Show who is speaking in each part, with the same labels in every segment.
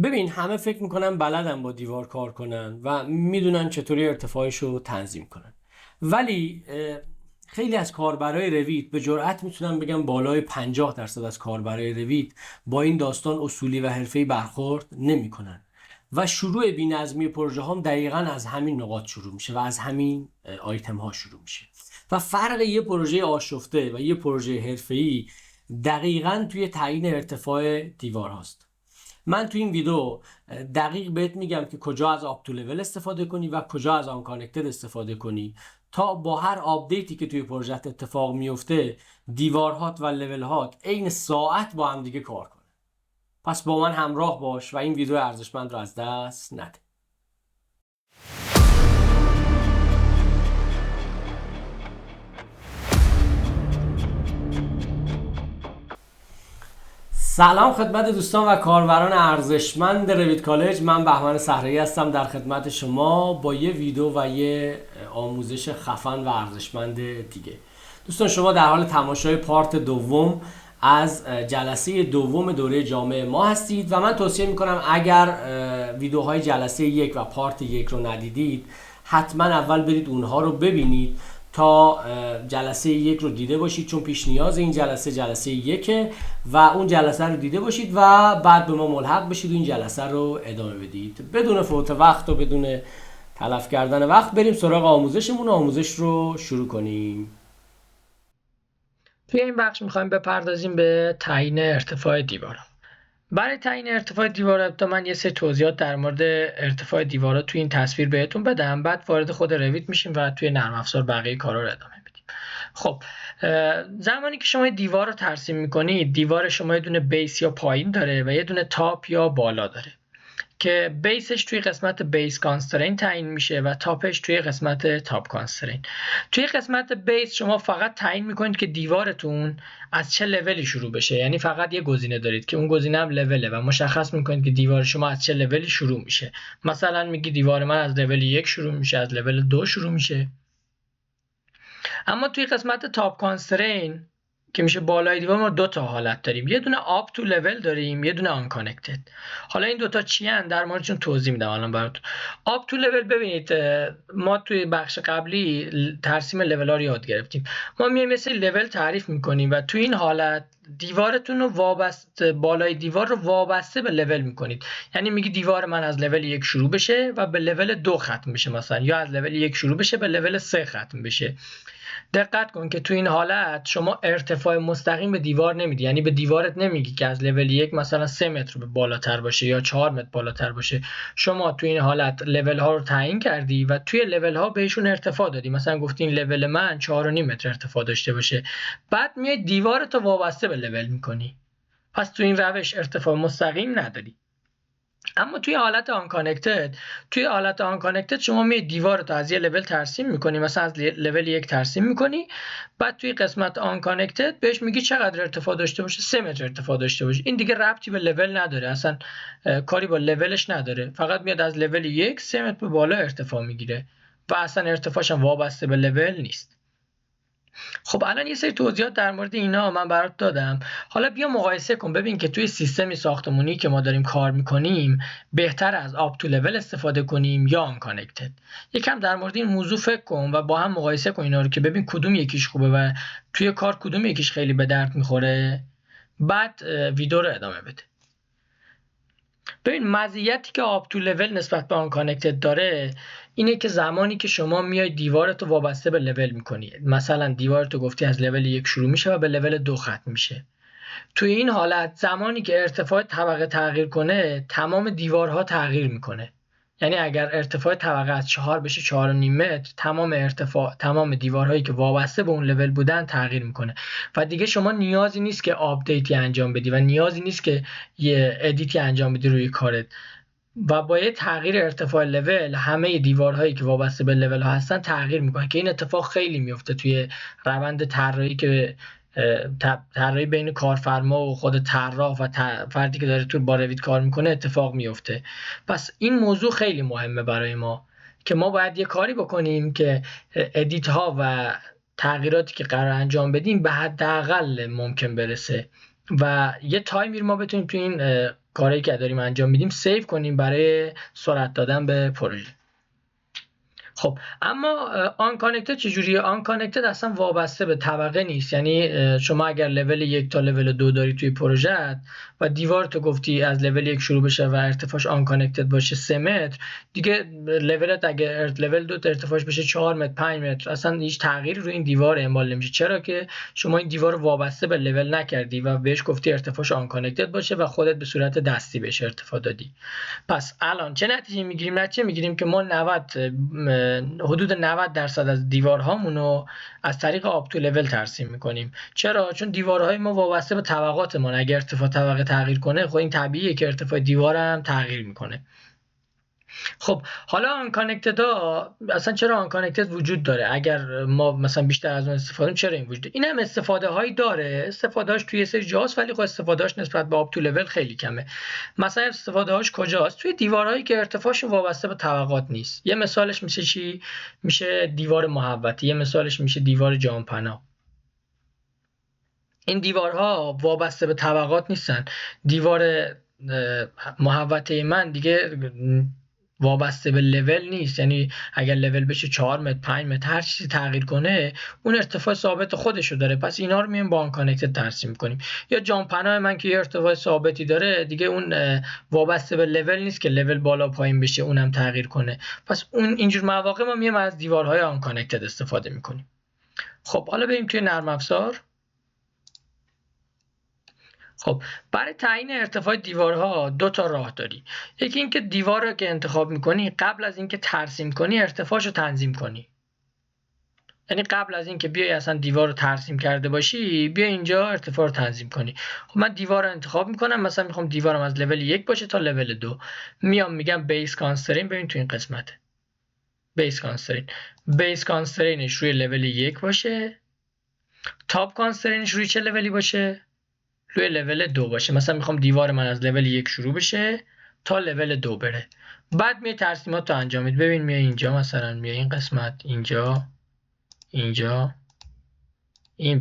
Speaker 1: ببین همه فکر میکنن بلدن با دیوار کار کنن و میدونن چطوری ارتفاعش رو تنظیم کنن، ولی خیلی از کاربرای رویت به جرئت میتونن بگن بالای 50% از کاربرای رویت با این داستان اصولی و حرفه‌ای برخورد نمیکنن و شروع بی‌نظمی پروژه هم دقیقاً از همین نقاط شروع میشه و از همین آیتم ها شروع میشه. و فرق یه پروژه آشفته و یه پروژه حرفه‌ای دقیقاً توی تعیین ارتفاع دیوار هاست. من تو این ویدیو دقیق بهت میگم که کجا از آپ تو لول استفاده کنی و کجا از آن کانکتد استفاده کنی تا با هر آپدیتی که توی پروژت اتفاق میفته دیوارهات و لول هات عین ساعت با هم دیگه کار کنه. پس با من همراه باش و این ویدیو ارزشمند رو از دست نده. سلام خدمت دوستان و کاربران ارزشمند رویت کالج. من بهمن صحرایی هستم در خدمت شما با یه ویدیو و یه آموزش خفن و ارزشمند دیگه. دوستان شما در حال تماشای پارت دوم از جلسه دوم دوره جامعه ما هستید و من توصیه میکنم اگر ویدیوهای جلسه یک و پارت یک رو ندیدید حتما اول برید اونها رو ببینید تا جلسه یک رو دیده باشید، چون پیش نیاز این جلسه یکه و اون جلسه رو دیده باشید و بعد به ما ملحق بشید و این جلسه رو ادامه بدید. بدون فوت وقت و بدون تلف کردن وقت بریم سراغ آموزشمون. آموزش رو شروع کنیم.
Speaker 2: توی این بخش میخوایم بپردازیم به تعیین ارتفاع دیوارا. برای تعیین ارتفاع دیوارا تا من یه سری توضیحات در مورد ارتفاع دیوارا توی این تصویر بهتون بدم، بعد وارد خود رویت میشیم و توی نرم افزار بقیه کارا رو ادامه بدیم. خب زمانی که شما دیوار رو ترسیم میکنید، دیوار شما یه دونه بیس یا پایین داره و یه دونه تاپ یا بالا داره که بیسش توی قسمت بیس کانسترین تعیین میشه و تاپش توی قسمت تاپ کانسترین. توی قسمت بیس شما فقط تعیین میکنید که دیوارتون از چه لولی شروع بشه، یعنی فقط یه گزینه دارید که اون گزینه هم لوله و مشخص میکنید که دیوار شما از چه لولی شروع میشه. مثلا میگی دیوار من از لول 1 شروع میشه، از لول 2 شروع میشه. اما توی قسمت تاپ کانسترین که میشه بالای دیوار ما دو تا حالت داریم، یه دونه آپ تو لول داریم، یه دونه آن کانکتد. حالا این دوتا چی ان در موردشون توضیح میدم الان براتون. آپ تو لول، ببینید ما توی بخش قبلی ترسیم لول ها رو یاد گرفتیم. ما میایم مثل لول تعریف میکنیم و توی این حالت دیوارتون رو وابسته، بالای دیوار رو وابسته به لول میکنید. یعنی میگی دیوار من از لول 1 شروع بشه و به لول 2 ختم بشه مثلا، یا از لول 1 شروع بشه به لول 3 ختم بشه. دقت کن که تو این حالت شما ارتفاع مستقیم به دیوار نمیدی، یعنی به دیوارت نمیگی که از لول 1 مثلا 3 متر بالاتر باشه یا 4 متر بالاتر باشه. شما تو این حالت لول ها رو تعیین کردی و توی لول ها بهشون ارتفاع دادی. مثلا گفتی این لول من 4.5 متر ارتفاع داشته باشه، بعد میای دیوارت رو وابسته به لول میکنی. پس تو این روش ارتفاع مستقیم نداری. اما توی حالت آن کانکتد شما می دیوار رو از یه لول ترسیم میکنی، مثلا از لول 1 ترسیم میکنی، بعد توی قسمت آن کانکتد بهش میگی چقدر ارتفاع داشته باشه، 3 متر ارتفاع داشته باشه. این دیگه ربطی به لول نداره، اصلا کاری با لولش نداره، فقط میاد از لول 1 3 متر به بالا ارتفاع میگیره و اصلا ارتفاعش هم وابسته به لول نیست. خب الان یه سری توضیحات در مورد اینا من برات دادم. حالا بیا مقایسه کن، ببین که توی سیستمی ساختمانی که ما داریم کار میکنیم بهتر از آپ تو لول استفاده کنیم یا آن کانکتد. یکم در مورد این موضوع فکر کن و با هم مقایسه کن اینا رو که ببین کدوم یکیش خوبه و توی کار کدوم یکیش خیلی به درد میخوره، بعد ویدیو رو ادامه بده. ببین مزیتی که آپ تو لول نسبت به آن کانکتد داره اینه که زمانی که شما میای دیوارتو وابسته به لول میکنی، مثلا دیوارتو گفتی از لول 1 شروع میشه و به لول 2 ختم میشه، توی این حالت زمانی که ارتفاع طبقه تغییر کنه تمام دیوارها تغییر میکنه. یعنی اگر ارتفاع طبقه از 4 بشه 4.5 متر، تمام دیوارهایی که وابسته به اون لول بودن تغییر میکنه و دیگه شما نیازی نیست که آپدیتی انجام بدی و نیازی نیست که یه ادیتی انجام بدی روی کارت و با یه تغییر ارتفاع لول همه دیوارهایی که وابسته به لول ها هستن تغییر میکنه که این اتفاق خیلی میفته توی روند طراحی که طراحی بین کارفرما و خود طراح و فردی که داره تو با رویت کار میکنه اتفاق میفته. پس این موضوع خیلی مهمه برای ما که ما باید یه کاری بکنیم که ادیت ها و تغییراتی که قرار انجام بدیم به حداقل ممکن برسه و یه تایمی ما بتونیم تو این کاری که داریم انجام میدیم سیو کنیم برای سرعت دادن به پروژه. خب اما آن کانکتد چجوریه؟ آن کانکتد اصلا وابسته به طبقه نیست. یعنی شما اگر لول 1 تا لول 2 داری توی پروژه و دیوار تو گفتی از لول 1 شروع بشه و ارتفاعش آن کانکتد باشه 3 متر، دیگه لولت اگر لول 2 ارتفاعش بشه 4 متر 5 متر اصلا هیچ تغییری روی این دیوار اعمال نمیشه. چرا که شما این دیوار رو وابسته به لول نکردی و بهش گفتی ارتفاعش آن کانکتد باشه و خودت به صورت دستی بهش ارتفاع دادی. پس الان چه نتیجه میگیریم؟ نتیجه میگیریم که ما حدود 90% از دیوارهامون رو از طریق آپ تو لول ترسیم میکنیم. چرا؟ چون دیوارهای ما وابسته به طبقاتمون. اگر ارتفاع طبقه تغییر کنه، خب این طبیعیه که ارتفاع دیوار هم تغییر میکنه. خب حالا آن کانکتد ها اصلا چرا آن کانکتد وجود داره؟ اگر ما مثلا بیشتر از اون استفاده کنیم چرا این وجود داره؟ این هم استفاده هایی داره، استفاده هاش توی سری جاست، ولی خب استفاده هاش نسبت به آپ تو لول خیلی کمه. مثلا استفاده هاش کجاست؟ توی دیوارهایی که ارتفاعشون وابسته به طبقات نیست. یه مثالش میشه چی؟ میشه دیوار محوطه، یه مثالش میشه دیوار جامپنا. این دیوارها وابسته به طبقات نیستن. دیوار محوطه من دیگه وابسته به لول نیست. یعنی اگر لول بشه 4 متر 5 متر هر چیزی تغییر کنه اون ارتفاع ثابت خودشو داره. پس اینا رو میایم با آن کانکتد ترسیم کنیم. یا جامپناه من که یه ارتفاع ثابتی داره، دیگه اون وابسته به لول نیست که لول بالا پایین بشه اونم تغییر کنه. پس اون اینجور مواقع ما میایم از دیوارهای آن کانکتد استفاده میکنیم. خب حالا بریم توی نرم افزار. خب برای تعیین ارتفاع دیوارها دو تا راه داری. یکی اینکه دیوار رو که انتخاب میکنی قبل از اینکه ترسیم کنی ارتفاعشو تنظیم کنی. یعنی قبل از اینکه بیای اصلا دیوار رو ترسیم کرده باشی، بیا اینجا ارتفاع رو تنظیم کنی. خب من دیوار رو انتخاب میکنم، مثلا میخوام دیوارم از لول 1 باشه تا لول 2. میام میگم بیس کانسترین. ببین تو این قسمته بیس کانسترینش روی لول 1 باشه. تاپ کانسترینش روی چه لولی باشه؟ روی لول 2 باشه. مثلا میخوام دیوار من از لول 1 شروع بشه تا لول 2 بره. بعد میای ترسیمات رو انجام میدی. ببین میای اینجا، مثلا میای این قسمت، اینجا این و این.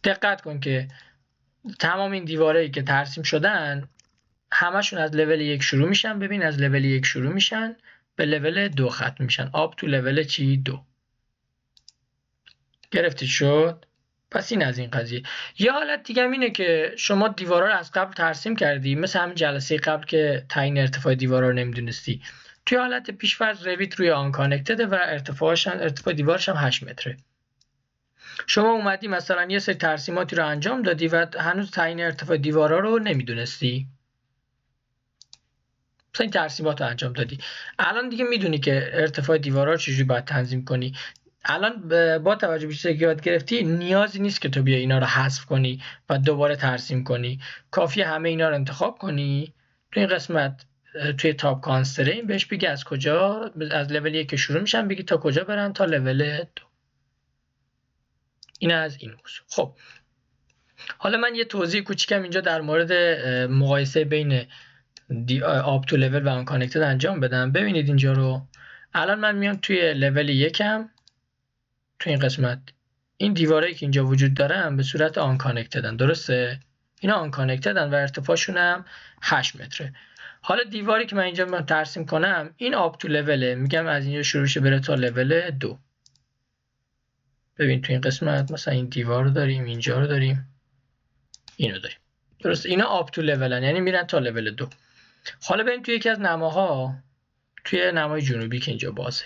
Speaker 2: دقت کن که تمام این دیوارهایی که ترسیم شدن همشون از لول 1 شروع میشن. ببین از لول 1 شروع میشن به لول 2 ختم میشن. آپ تو لول چی؟ 2. گرفتی شد؟ پس این از این قضیه. یه حالت دیگه هم اینه که شما دیوارا رو از قبل ترسیم کردی، مثل همین جلسه قبل که تعیین ارتفاع دیوارا رو نمیدونستی. توی حالت پیش‌فرض رویت روی آن کانکتد و ارتفاع دیوارش هم 8 متره. شما اومدی مثلا یه سری ترسیماتی رو انجام دادی و هنوز تعیین ارتفاع دیوارا رو نمیدونستی. مثلا این ترسیمات رو انجام دادی. الان دیگه میدونی که ارتفاع دیوارا رو چجوری باید تنظیم کنی. الان با توجه به چیزی که یاد گرفتی نیازی نیست که تو بیا اینا رو حذف کنی و دوباره ترسیم کنی. کافیه همه اینا رو انتخاب کنی. تو این قسمت توی تاپ کانسترین بهش بگی از کجا، از لول 1 که شروع میشن بگی تا کجا برن تا لول 2. این از این موضوع. خب حالا من یه توضیح کوچیکم اینجا در مورد مقایسه بین آپ تو لول و آن کانکتد انجام بدم. ببینید اینجا رو. الان من میام توی لول 1 تو این قسمت این دیوارایی که اینجا وجود دارن به صورت آن کانکتدن. درسته؟ اینا آن کانکتدن و ارتفاعشون هم 8 متره. حالا دیواری که من اینجا من ترسیم کنم این آپ تو لوله. میگم از اینجا شروع شه بره تا لول 2. ببین تو این قسمت مثلا این دیوار رو داریم، اینجا رو داریم، اینو داریم. درسته؟ اینا آپ تو لولن، یعنی میرن تا لول 2. حالا بریم توی یکی از نماها، توی نمای جنوبی که اینجا بازه.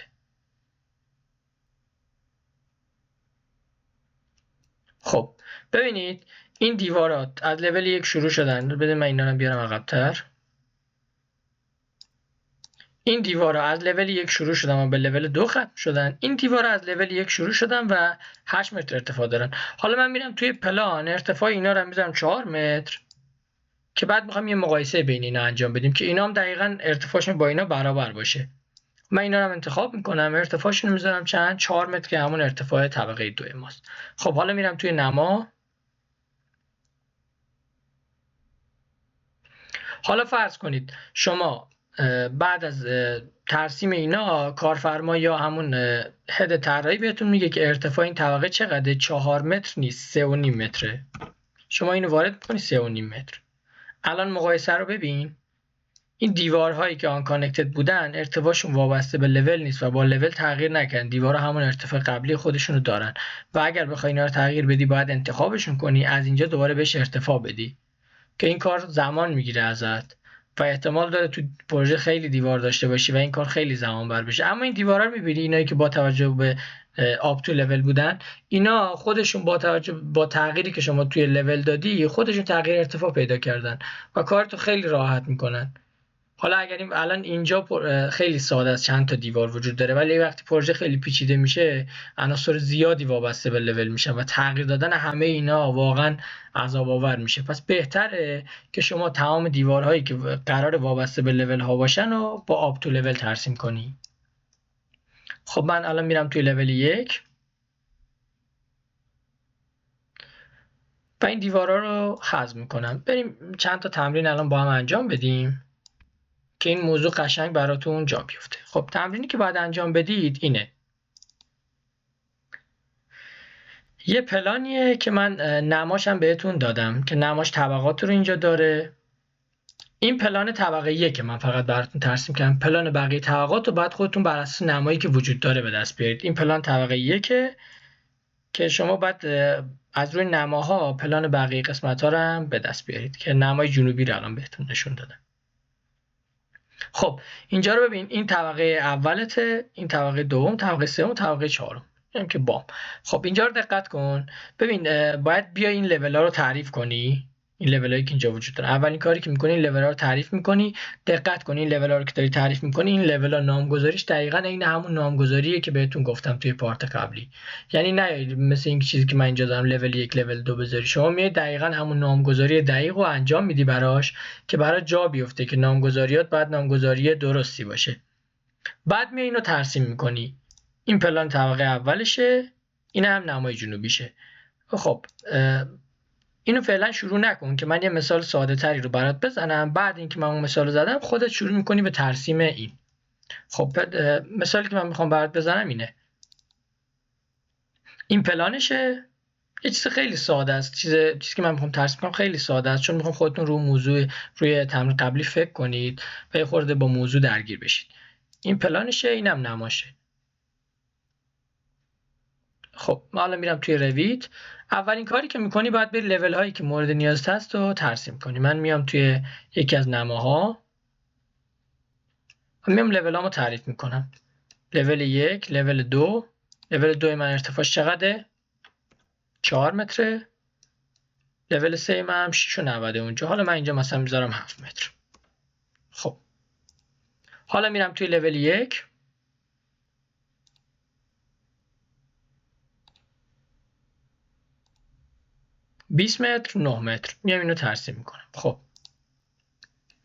Speaker 2: خب ببینید این دیوارات از لول 1 شروع شدن. بده من اینا رو بیارم عقب‌تر. این دیوارا از لول 1 شروع شدن و به لول 2 ختم شدن. این دیوارا از لول 1 شروع شدن و 8 متر ارتفاع دارن. حالا من میرم توی پلان ارتفاع اینا رو میذارم 4 متر که بعد میخوام یه مقایسه بین اینا انجام بدیم که اینا هم دقیقاً ارتفاعشون با اینا برابر باشه. من اینا رو انتخاب میکنم، ارتفاعشون رو میذارم چند؟ 4 متر که همون ارتفاع طبقه 2 ماست. خب حالا میرم توی نما. حالا فرض کنید شما بعد از ترسیم اینا کارفرما یا همون هد طراحی بهتون میگه که ارتفاع این طبقه چقدره؟ 4 متر نیست، 3.5 متره. شما اینو وارد میکنی 3.5 متر. الان مقایسه رو ببین. این دیوارهایی که آن کانکتد بودن ارتفاعشون وابسته به لول نیست و با لول تغییر نکردن. دیوارها همون ارتفاع قبلی خودشونو دارن و اگر بخوای اینا رو تغییر بدی باید انتخابشون کنی، از اینجا دوباره بهش ارتفاع بدی که این کار زمان میگیره ازت و احتمال داره تو پروژه خیلی دیوار داشته باشی و این کار خیلی زمان بر بشه. اما این دیوارا رو میبینی، اینایی که با توجه به آپ تو لول بودن، اینا خودشون با توجه با تغییری که شما توی لول دادی خودشون تغییر ارتفاع پیدا کردن و کارتو خیلی راحت میکنن. حالا اگر الان اینجا خیلی ساده است، چند تا دیوار وجود داره، ولی وقتی پروژه خیلی پیچیده میشه عناصر زیادی وابسته به لول میشن و تغییر دادن همه اینا واقعا عذاب آور میشه. پس بهتره که شما تمام دیوارهایی که قرار وابسته به لول ها باشن و با آپ تو لول ترسیم کنی. خب من الان میرم توی لول 1 و این دیوارها رو حذف میکنم. بریم چند تا تمرین الان با هم انجام بدیم که این موضوع قشنگ براتون جا بیفته. خب تمرینی که باید انجام بدید اینه. یه پلانیه که من نماشم بهتون دادم که نماش طبقات رو اینجا داره. این پلان طبقه 1 که من فقط براتون ترسیم کردم. پلان بقیه طبقات رو باید خودتون بر اساس نمایی که وجود داره به دست بیارید. این پلان طبقه 1 که شما باید از روی نماها پلان بقیه قسمت‌ها رو هم به دست بیارید که نمای جنوبی رو الان بهتون نشون دادم. خب اینجا رو ببین، این طبقه اولته، این طبقه دوم، طبقه سوم، طبقه چهارم. اینم که بام. خب اینجا رو دقت کن. ببین باید بیا این لول ها رو تعریف کنی. این لول هایی که اینجا وجود داره، اولین کاری که میکنی این لول ها رو تعریف میکنی. دقت کن این لول ها رو که داری تعریف میکنی، این لول ها نامگذاریش دقیقاً این همون نامگذاریه که بهتون گفتم توی پارت قبلی. یعنی نه مثل این چیزی که من اینجا دارم لول 1 لول 2 بذاری، شما میای دقیقاً همون نامگذاری دقیق رو انجام میدی براش که برای جا بیفته که نامگذاریات باید نامگذاری درستی باشه. بعد میای اینو ترسیم میکنی. این پلان طبقه اولشه، این هم نمای جنوبیشه. خب اینو فعلا شروع نکن که من یه مثال ساده تری رو برات بزنم. بعد اینکه من اون مثال رو زدم خودت شروع میکنی به ترسیم این. خب مثالی که من میخوام برات بزنم اینه. این پلانشه، یه چیز خیلی ساده است. چیزی که من میخوام ترسیم کنم خیلی ساده است، چون میخوام خودتون روی تمرین قبلی فکر کنید و یه خورده با موضوع درگیر بشید. این پلانشه، اینم نماشه. خب من الان میرم توی رویت. اولین کاری که میکنی باید بری لول هایی که مورد نیاز هست رو ترسیم کنی. من میام توی یکی از نماها و میام لول هامو تعریف میکنم. لول 1، لول 2. لول 2 من ارتفاعش چقدره؟ 4 متره. لول 3 من 6.90 اونجا. حالا من اینجا مثلا میذارم 7 متر. خب حالا میرم توی لول 1. « 20 متر، 9 متر. میام اینو ترسیم میکنم. خب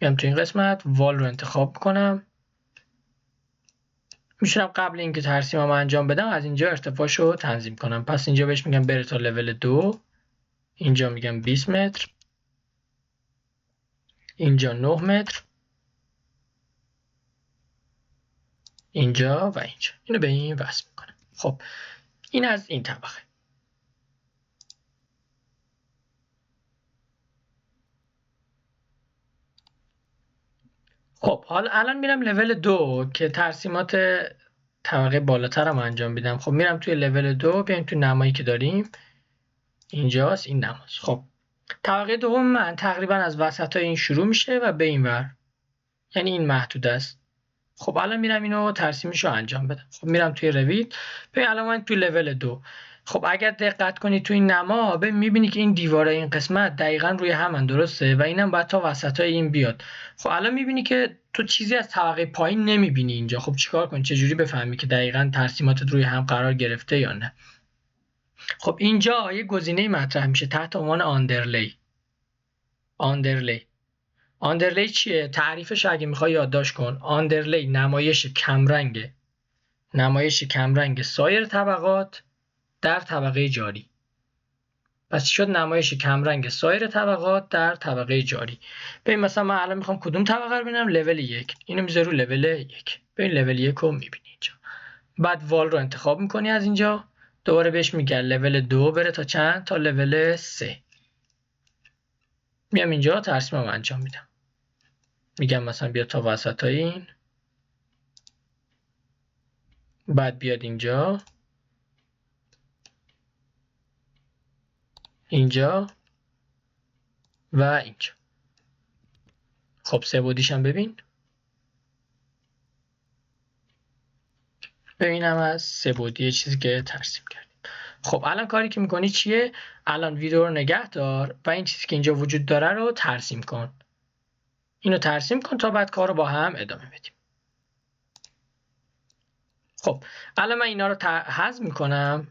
Speaker 2: میام توی این قسمت وال رو انتخاب میکنم. میشونم قبل اینکه ترسیمم انجام بدم از اینجا ارتفاعش رو تنظیم کنم. پس اینجا بهش میگم بره تا لول 2. اینجا میگم 20 متر. اینجا 9 متر. اینجا و اینجا. اینو به این وصل میکنم. خب این از این طبقه. خب حالا الان میرم لول 2 که ترسیمات طبقه بالاترم انجام میدم. خب میرم توی لول 2. بیایم توی نمایی که داریم. اینجاست، این نماست. خب طبقه دوم من تقریبا از وسط این شروع میشه و به این ور، یعنی این محدود است. خب الان میرم اینو ترسیمش رو انجام بدم. خب میرم توی رویت. ببین الان من توی لول 2. خب اگر دقت کنی توی این نما میبینی که این دیواره این قسمت دقیقاً روی همن، درسته؟ و اینم باید تا وسطای این بیاد. خب الان میبینی که تو چیزی از طبقه پایین نمیبینی اینجا. خب چیکار کنی؟ چجوری بفهمی که دقیقاً ترسیماتت روی هم قرار گرفته یا نه؟ خب اینجا یه گزینه مطرح میشه تحت عنوان آندرلی. آندرلی چیه؟ تعریفش اگه میخوای یادداشت کن. آندرلی نمایش کمرنگ سایر طبقات در طبقه جاری. پس شد نمایش کمرنگ سایر طبقات در طبقه جاری. ببین مثلا من الان میخوام کدوم طبقه رو ببینم؟ لول 1. اینو میذاری رو لول 1. ببین لول 1 رو میبینی اینجا. بعد وال رو انتخاب میکنی از اینجا. دوباره بهش میگن لول 2 بره تا چند؟ تا لول 3. میام اینجا ترسیمم انجام میدم. میگم مثلا بیا تا وسط این، بعد بیاد اینجا، اینجا و اینجا. خب سه بعدیش هم ببین. ببینم از سه بعدی چیزی که ترسیم کردیم. خب الان کاری که میکنی چیه؟ الان ویدیو رو نگه دار و این چیزی که اینجا وجود داره رو ترسیم کن. اینو ترسیم کن تا بعد کار رو با هم ادامه بدیم. خب الان من اینا رو حذف میکنم.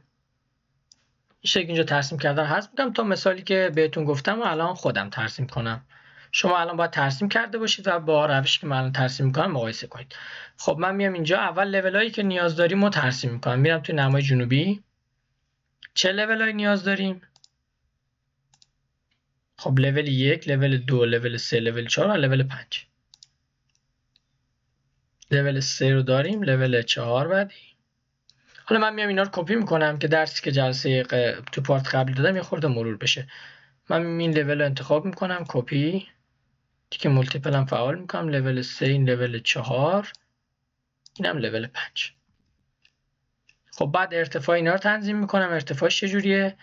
Speaker 2: این شکل اینجا ترسیم کردن حذف میکنم تا مثالی که بهتون گفتم و الان خودم ترسیم کنم. شما الان باید ترسیم کرده باشید و با روشی که من الان ترسیم میکنم مقایسه کنید. خب من میام اینجا اول لولایی که نیاز داریم رو ترسیم میکنم. میرم توی نمای جنوبی. چه لولایی نیاز داریم؟ خب لول 1، لول 2، لول 3، لول 4 و لول 5. لول 3 رو داریم، لول 4 بعدی. حالا من میام اینا رو کپی میکنم که درسی که جلسه تو پارت قبلی دادم یه خورده مرور بشه. من این لول رو انتخاب میکنم، کپی، تیک مولتیپل هم فعال میکنم، لول 3، این لول 4، اینم لول 5. خب بعد ارتفاع اینا رو تنظیم میکنم. ارتفاعش چجوریه؟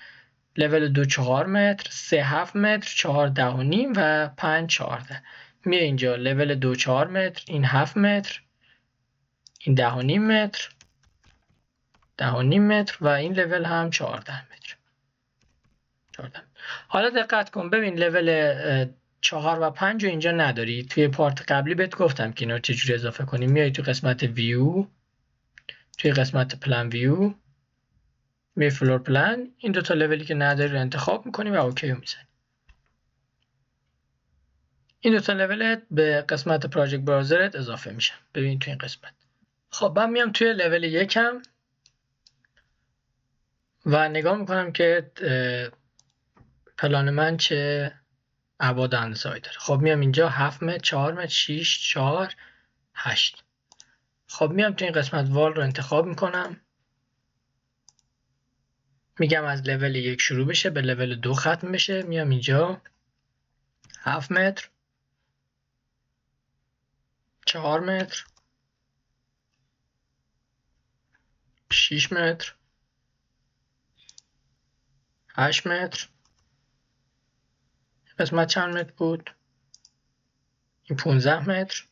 Speaker 2: لول 2 4 متر، 3 7 متر، 4 10.5 و 5 14. میاد اینجا لول 2 4 متر، این 7 متر، این 10.5 متر، 10.5 متر و این لول هم 14 متر. 14. حالا دقت کن ببین لول 4 و 5 رو اینجا نداری. توی پارت قبلی بهت گفتم که اینا رو چجوری اضافه کنیم. میای توی قسمت ویو، توی قسمت پلان ویو، میای فلور پلان، این دو تا لولی که نداری رو انتخاب میکنی و اوکی رو میزنی. این دو تا لول به قسمت پراجکت براوزرت اضافه میشن. ببین توی این قسمت. خب من میام توی لول 1 و نگاه میکنم که پلان من چه ابعاد اندازه‌ای داره. خب میام اینجا 7 متر، 4 متر، 6، 4، 8. خب میام توی این قسمت وال رو انتخاب میکنم. میگم از لول 1 شروع بشه به لول 2 ختم بشه. میام اینجا 7 متر، 4 متر، 6 متر، 8 متر. قسمت چند متر بود؟ این 15 متر.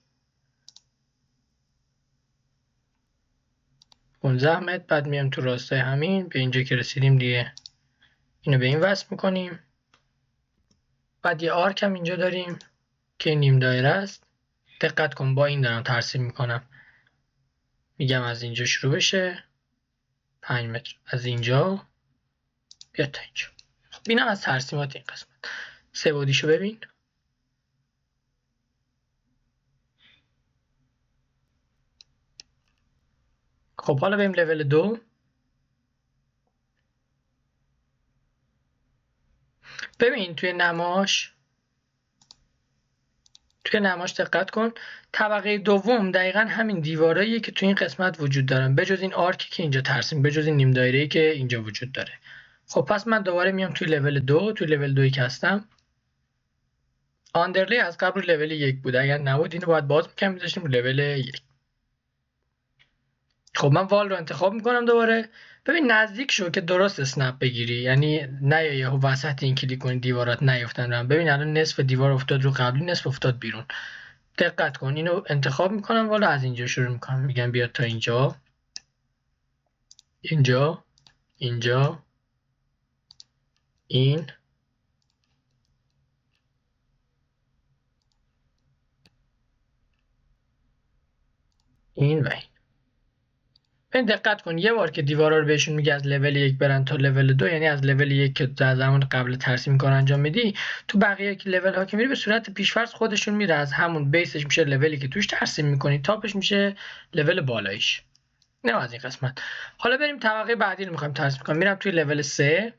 Speaker 2: 15 متر. بعد میام تو راستای همین به اینجا که رسیدیم دیگه اینو به این وصل میکنیم. بعد یه آرک هم اینجا داریم که نیم دایره است. دقت کن با این دارم ترسیم میکنم. میگم از اینجا شروع بشه 5 متر، از اینجا بیاد تا اینجا. اینم از ترسیمات این قسمت. سه بعدیشو ببین. خب حالا بریم لول 2. ببین توی نماش دقت کن. طبقه دوم دقیقا همین دیواراییه که توی این قسمت وجود دارن، بجز این آرکی که اینجا ترسیم، بجز این نیم دایره‌ای که اینجا وجود داره. خب پس من دوباره میام توی لول 2. توی لول 2 که هستم آندرلی از قبل لول 1 بود. اگر نبود اینو باید باز می‌کردیم می‌ذاشتیم لول 1. خب من وال رو انتخاب میکنم دوباره. ببین نزدیک شو که درست اسنپ بگیری، یعنی نه یهو وسط این کلیک کنی دیوارات نیفتن رم. ببین الان نصف دیوار افتاد رو قبلی، نصف افتاد بیرون. دقت کن. اینو انتخاب میکنم والا از اینجا شروع میکنم. میگم بیاد تا اینجا، اینجا، اینجا، این، این و این. ببین دقت کن یه بار که دیوارا رو بهشون میگه از لول 1 برن تا لول 2، یعنی از لول 1 که در زمان قبل ترسیم کار انجام میدی، تو بقیه لول ها که میری به صورت پیش‌فرض خودشون میره. از همون بیسش میشه لولی که توش ترسیم میکنی، تاپش میشه لول بالاییش. نه از این قسمت. حالا بریم طبقه بعدی رو میخوایم ترسیم کنیم. میرم توی لول 3.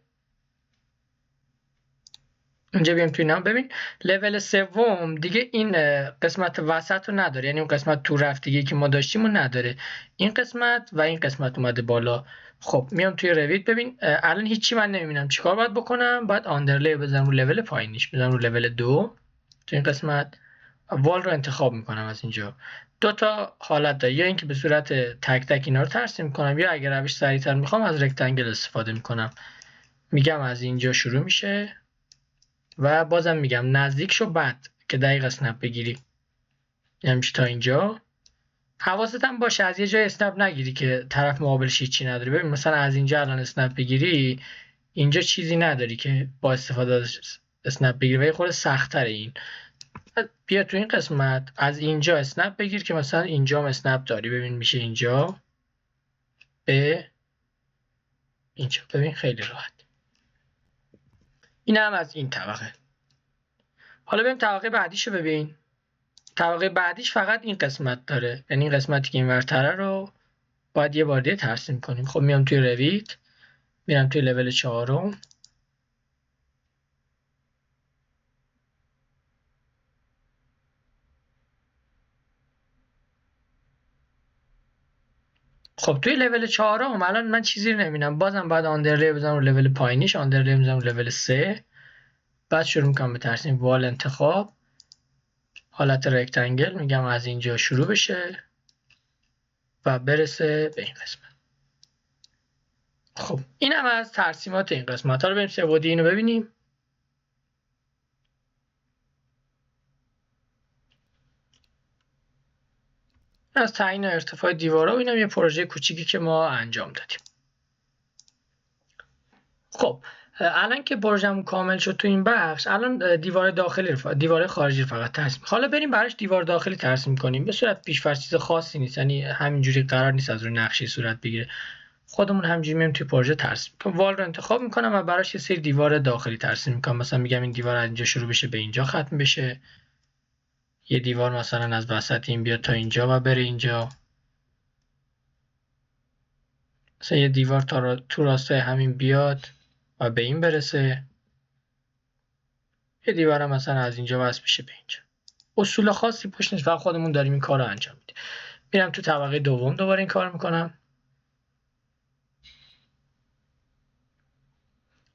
Speaker 2: اینجا بیام توی اینا ببین لول سوم دیگه این قسمت وسط رو نداره، یعنی اون قسمت تو رفتگی که ما داشتیم رو نداره، این قسمت و این قسمت اومده بالا. خب میام توی رویت ببین الان هیچی من نمیبینم، چیکار باید بکنم؟ باید آندرلی بزنم رو لول پایینیش، بزنم رو لول 2 تو این قسمت، وال رو انتخاب میکنم. از اینجا دو تا حالت داره، یا اینکه به صورت تک تک اینا رو ترسیم میکنم، یا اگر روش سریعتر میخوام از رکتانگل استفاده میکنم. میگم از اینجا شروع میشه و بازم میگم نزدیک شو بعد که دقیق اسنپ بگیری، یعنی تا اینجا. حواست هم باشه از یه جای اسنپ نگیری که طرف مقابلش هیچی نداری. ببین مثلا از اینجا الان اسنپ بگیری، اینجا چیزی نداری که با استفاده از اسنپ بگیری و یه خورده سخت‌تره این. بیا تو این قسمت از اینجا اسنپ بگیر که مثلا اینجا هم اسنپ داری، ببین میشه اینجا به اینجا، ببین خیلی راحت. این هم از این طبقه. حالا بریم طبقه بعدیشو ببین. طبقه بعدیش فقط این قسمت داره، یعنی این قسمتی که این ورتره رو باید یه بار دیگه ترسیم کنیم. خب میام توی رویت، میرم توی لول 4. خب توی لول 4 الان من چیزی رو نمیبینم، بازم باید آندرلی بزنم رو لول پایینیش، آندرلی بزنم رو لول 3. بعد شروع میکنم به ترسیم، وال انتخاب، حالت رکتانگل، میگم از اینجا شروع بشه و برسه به این قسمت. خب این هم از ترسیمات این قسمت. حالا بریم سوادی اینو ببینیم. از تعیین ارتفاع دیوارا و اینم یه پروژه کوچیکی که ما انجام دادیم. خب الان که پروژه‌مون کامل شد تو این بخش، الان دیوار داخلی رو دیوار خارجی رو فقط ترسیم. حالا بریم براش دیوار داخلی ترسیم کنیم. به صورت پیش‌فرض چیز خاصی نیست، یعنی همینجوری قرار نیست از روی نقشه صورت بگیره. خودمون همینجوری میایم توی پروژه ترسیم می‌کنم. وال رو انتخاب می‌کنم و براش یه سری دیوار داخلی ترسیم می‌کنم. مثلا میگم این دیوار از اینجا شروع بشه به اینجا ختم بشه. یه دیوار مثلا از وسط این بیاد تا اینجا و بره اینجا. مثلا یه دیوار تا تو راستای همین بیاد و به این برسه. یه دیوار هم مثلا از اینجا وصل بشه به اینجا. اصول خاصی پشت نیست، فقط خودمون داریم این کار رو انجام میدیم. میرم تو طبقه دوم دوباره این کار میکنم.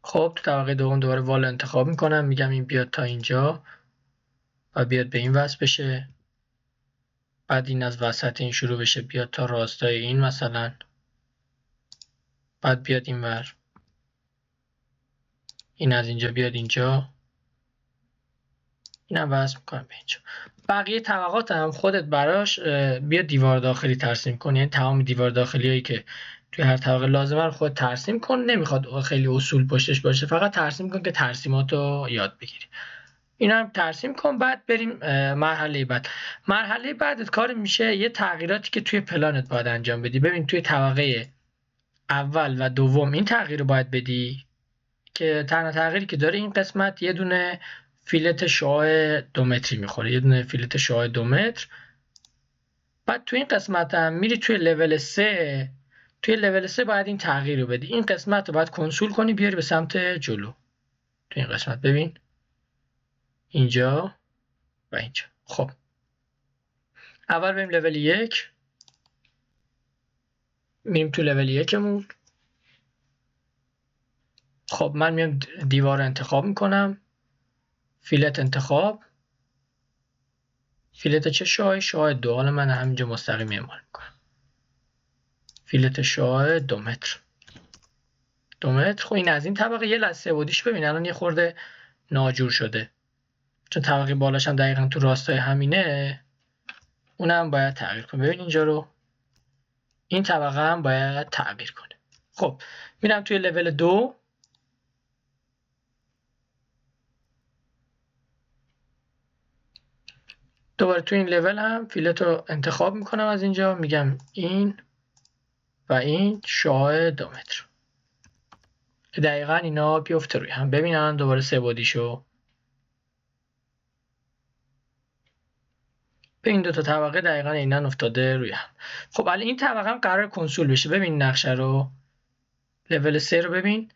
Speaker 2: خب تو طبقه دوم دوباره وال انتخاب میکنم، میگم این بیاد تا اینجا و بیاد به این وصل بشه. بعد این از وسط این شروع بشه بیاد تا راستای این مثلا. بعد بیاد این ور. این از اینجا بیاد اینجا. اینم وصل میکنم به اینجا. بقیه طبقات هم خودت براش بیا دیوار داخلی ترسیم کن، یعنی تمام دیوار داخلی هایی که توی هر طبقه لازمه رو خود ترسیم کن. نمیخواد خیلی اصول پشتش باشه، فقط ترسیم کن که ترسیمات رو یاد بگیری. اینا هم ترسیم کن. بعد بریم مرحله بعد. مرحله بعدت کار میشه یه تغییراتی که توی پلانت باید انجام بدی. ببین توی طبقه اول و دوم این تغییر رو باید بدی که تنها تغییری که داره این قسمت یه دونه فیلت شعاع 2 متری میخوره، یه دونه فیلت شعاع 2 متر. بعد توی این قسمت هم میری توی لول 3. توی لول 3 باید این تغییر رو بدی. این قسمت رو باید کنسول کنی بیاری به سمت جلو. توی این قسمت ببین اینجا و اینجا. خب اول بریم لول 1. میریم تو لول 1 مون. خب من میام دیوار رو انتخاب میکنم، فیلت انتخاب، فیلت چه شعاعی؟ شعاع 2. حالا من همینجا مستقیم اعمال میکنم. فیلت شعاع 2 متر. 2 متر. خب این از این طبقه. یه لحظه بودیش ببین الان یه خورده ناجور شده، چون طبقه بالاش هم دقیقا تو راستای همینه. اونم باید تغییر کنه. ببین اینجا رو، این طبقه هم باید تغییر کنه. خب میرم توی لول 2. دوباره توی این لول هم فیلت رو انتخاب میکنم. از اینجا میگم این و این شعاع 2 متر که دقیقا اینا بیفته روی هم. ببین الان دوباره سه بعدیشو به این دو تا طبقه دقیقا اینا افتاده روی هم. خب الان این طبقه هم قرار کنسول بشه. ببین نقشه رو، لول 3 رو ببین،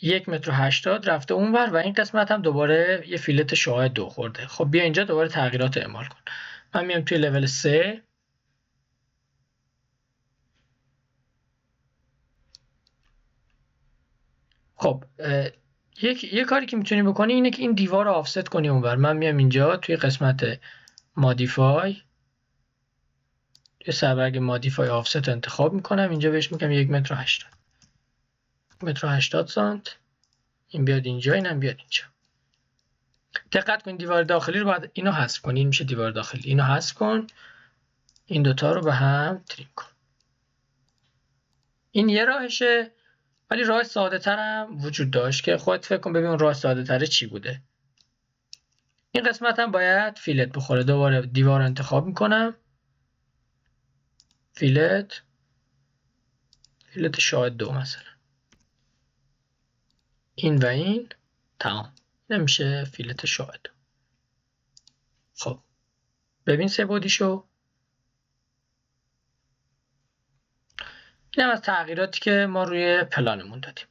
Speaker 2: 1.80 متر رفته اونور و این قسمت هم دوباره یه فیلت شعاع 2 خورده. خب بیا اینجا دوباره تغییرات رو اعمال کن. من میام توی لول 3. خب یه کاری که میتونی بکنی اینه که این دیوار رو آفست کنی اونور. من میام اینجا توی قسمت مادیفای، توی سربرگ مادیفای آفست رو انتخاب میکنم. اینجا بهش میگم 1.80 متر 80 سانت. این بیاد اینجا، اینم بیاد اینجا. دقت کن دیوار داخلی رو باید اینو حذف کنی. این میشه دیوار داخلی. اینو حذف کن. این دوتا رو به هم تریم کن. این یه راهشه، ولی راه ساده تر هم وجود داشت که خودت فکر کن ببین راه ساده تره چی بوده. این قسمت هم باید فیلت بخوره. دوباره دیوار رو انتخاب میکنم. فیلت شاید 2 مثلا. این و این تمام. نمیشه فیلت شاید 2. خب ببین سه بعدیشو. این هم از تغییراتی که ما روی پلانمون دادیم.